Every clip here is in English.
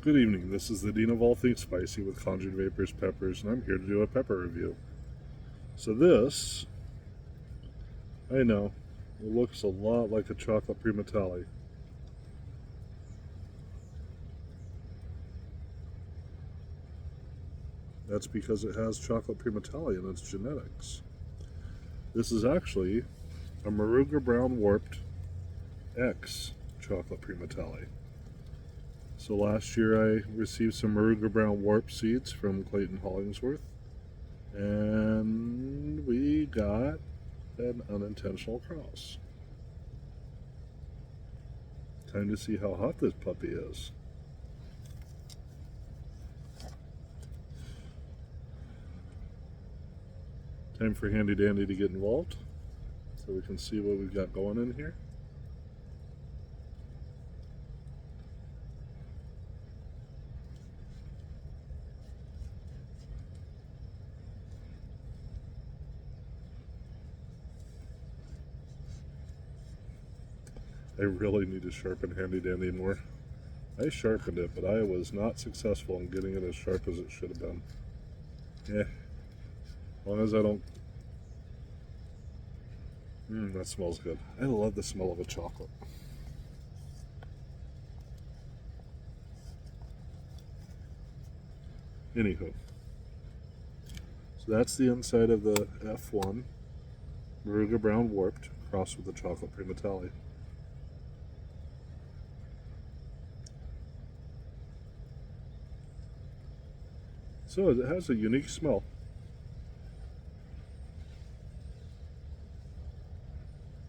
Good evening, this is the Dean of All Things Spicy with Conjured Vaporz Peppers, and I'm here to do a pepper review. So this, I know, it looks a lot like a Chocolate Primotalli. That's because it has Chocolate Primotalli in its genetics. This is actually a Moruga Brown Warped X Chocolate Primotalli. So last year I received some Moruga Brown Warped seeds from Clayton Hollingsworth, and we got an unintentional cross. Time to see how hot this puppy is. Time for Handy Dandy to get involved so we can see what we've got going in here. I really need to sharpen Handy Dandy more. I sharpened it, but I was not successful in getting it as sharp as it should have been. Yeah. As long as I don't... that smells good. I love the smell of a chocolate. Anywho. So that's the inside of the F1 Moruga Brown Warped crossed with the Chocolate Primotalli. So it has a unique smell.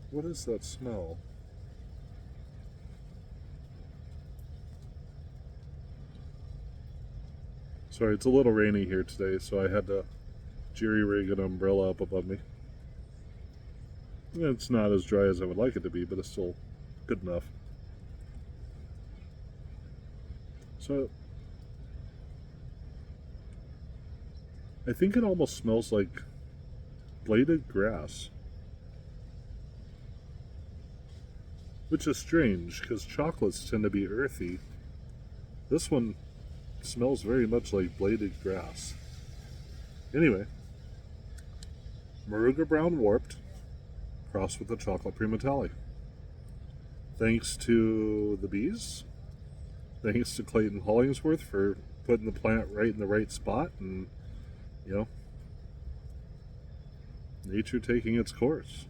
What is that smell? Sorry, it's a little rainy here today, so I had to jerry-rig an umbrella up above me. It's not as dry as I would like it to be, but it's still good enough. So I think it almost smells like bladed grass. Which is strange, because chocolates tend to be earthy. This one smells very much like bladed grass. Anyway, Moruga Brown Warped, crossed with the Chocolate Primotalli. Thanks to the bees. Thanks to Clayton Hollingsworth for putting the plant right in the right spot, and nature taking its course.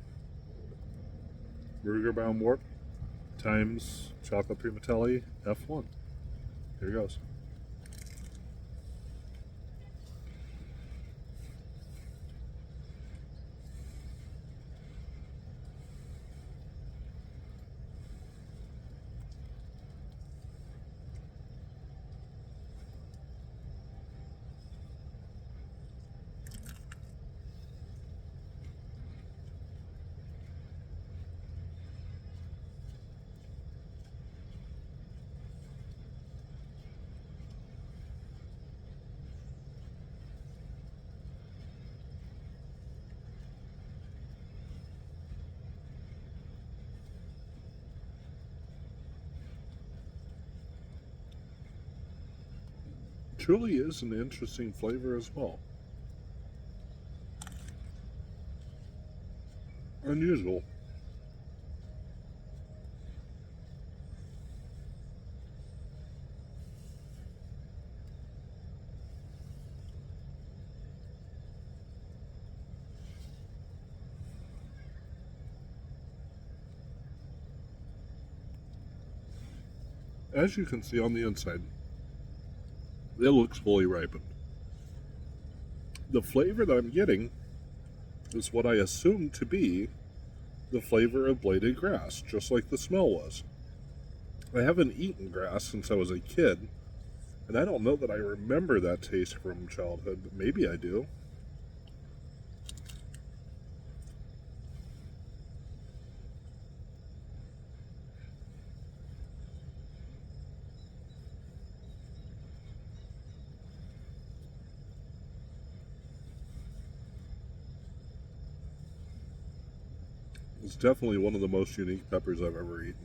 Moruga Brown Warped times Chocolate Primotalli F1. Here goes. Truly is an interesting flavor as well. Unusual. As you can see on the inside, it looks fully ripened. The flavor that I'm getting is what I assumed to be the flavor of bladed grass, just like the smell was. I haven't eaten grass since I was a kid, and I don't know that I remember that taste from childhood, but maybe I do. It's definitely one of the most unique peppers I've ever eaten.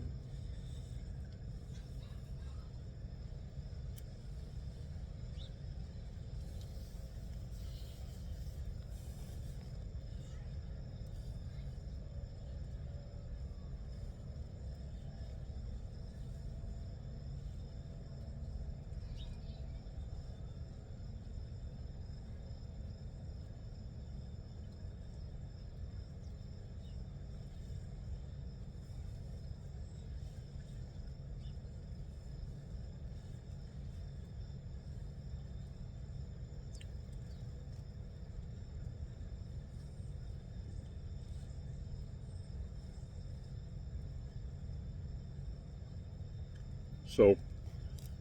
So,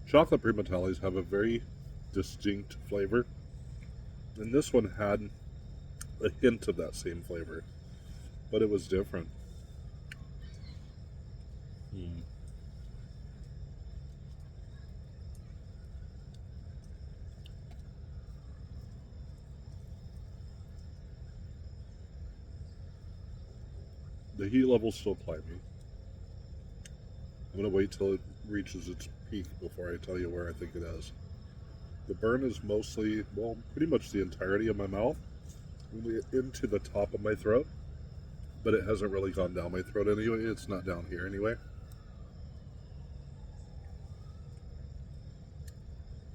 chocolate Primotallis have a very distinct flavor, and this one had a hint of that same flavor, but it was different. Mm. The heat level's still climbing. I'm going to wait till it reaches its peak before I tell you where I think it is. The burn is mostly, well, pretty much the entirety of my mouth, into the top of my throat, but it hasn't really gone down my throat anyway. It's not down here anyway.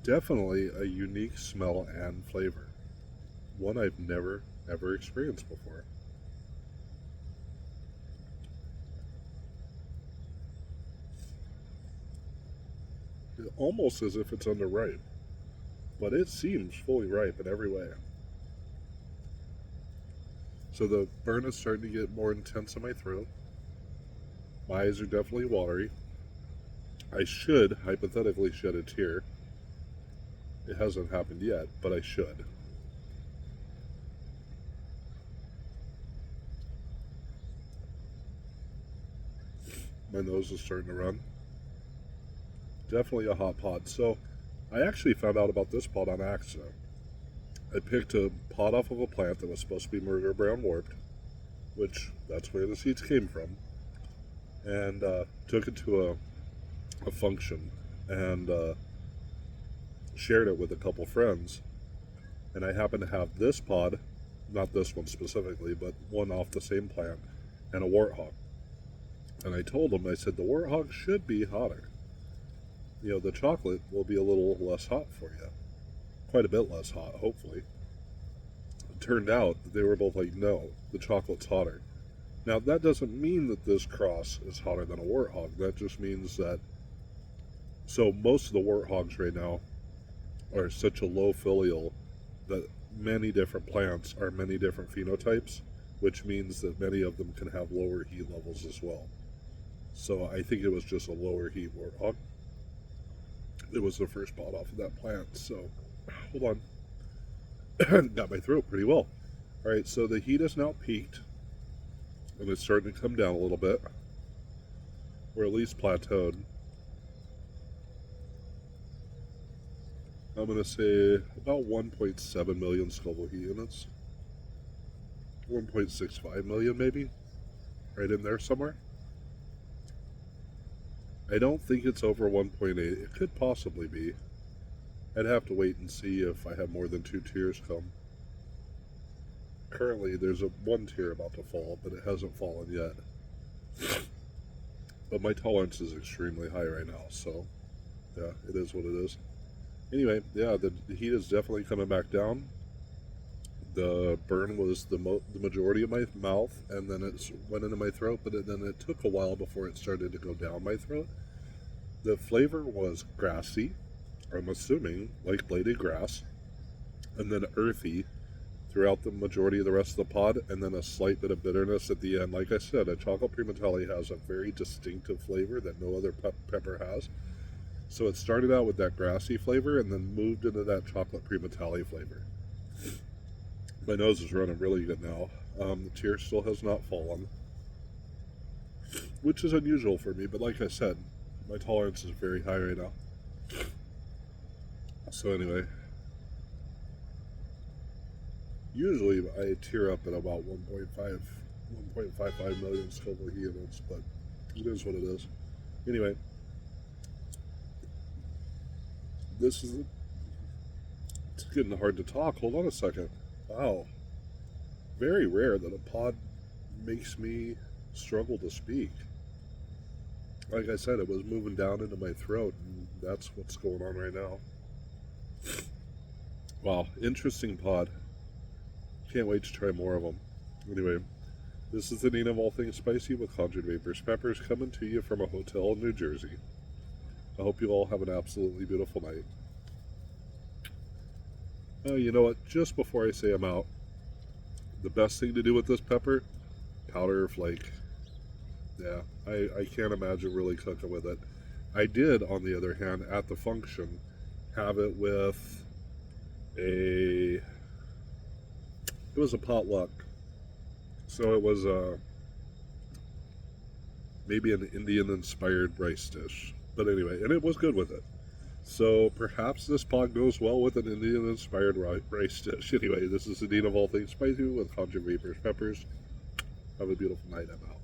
Definitely a unique smell and flavor. One I've never, ever experienced before. It's almost as if it's underripe, but it seems fully ripe in every way. So the burn is starting to get more intense in my throat. My eyes are definitely watery. I should hypothetically shed a tear. It hasn't happened yet, but I should. My nose is starting to run. Definitely a hot pod. So I actually found out about this pod on accident. I picked a pod off of a plant that was supposed to be Moruga Brown Warped, which that's where the seeds came from, and took it to a function and shared it with a couple friends. And I happened to have this pod, not this one specifically, but one off the same plant, and a warthog. And I told them, I said, the warthog should be hotter. You know, the chocolate will be a little less hot for you. Quite a bit less hot, hopefully. It turned out that they were both like, no, the chocolate's hotter. Now, that doesn't mean that this cross is hotter than a warthog. That just means that, so most of the warthogs right now are such a low filial that many different plants are many different phenotypes, which means that many of them can have lower heat levels as well. So I think it was just a lower heat warthog. It was the first pod off of that plant, so hold on. Got my throat pretty well. Alright, so the heat is now peaked, and it's starting to come down a little bit, or at least plateaued. I'm going to say about 1.7 million Scoville heat units. 1.65 million maybe, right in there somewhere. I don't think it's over 1.8. It could possibly be. I'd have to wait and see if I have more than 2 tiers come. Currently, there's one tier about to fall, but it hasn't fallen yet. But my tolerance is extremely high right now, so yeah, it is what it is. Anyway, yeah, the heat is definitely coming back down. The burn was the majority of my mouth, and then it went into my throat, but then it took a while before it started to go down my throat. The flavor was grassy, I'm assuming, like bladed grass, and then earthy throughout the majority of the rest of the pod, and then a slight bit of bitterness at the end. Like I said, a Chocolate Primotalli has a very distinctive flavor that no other pepper has. So it started out with that grassy flavor and then moved into that Chocolate Primotalli flavor. My nose is running really good now. The tear still has not fallen, which is unusual for me, but like I said, my tolerance is very high right now. So anyway, usually I tear up at about 1.55 million Scoville heat units, but it is what it is. Anyway, it's getting hard to talk. Hold on a second. Wow. Very rare that a pod makes me struggle to speak. Like I said, it was moving down into my throat, and that's what's going on right now. Wow, interesting pod. Can't wait to try more of them. Anyway, this is the Nina of All Things Spicy with Conjured Vaporz Peppers coming to you from a hotel in New Jersey. I hope you all have an absolutely beautiful night. You know what? Just before I say I'm out, the best thing to do with this pepper, powder or flake. Yeah, I can't imagine really cooking with it. I did, on the other hand, at the function, have it with it was a potluck. So it was maybe an Indian-inspired rice dish. But anyway, and it was good with it. So perhaps this pod goes well with an Indian-inspired rice dish. Anyway, this is the Dean of All Things Spicy with Conjured Vaporz Peppers. Have a beautiful night. I'm out.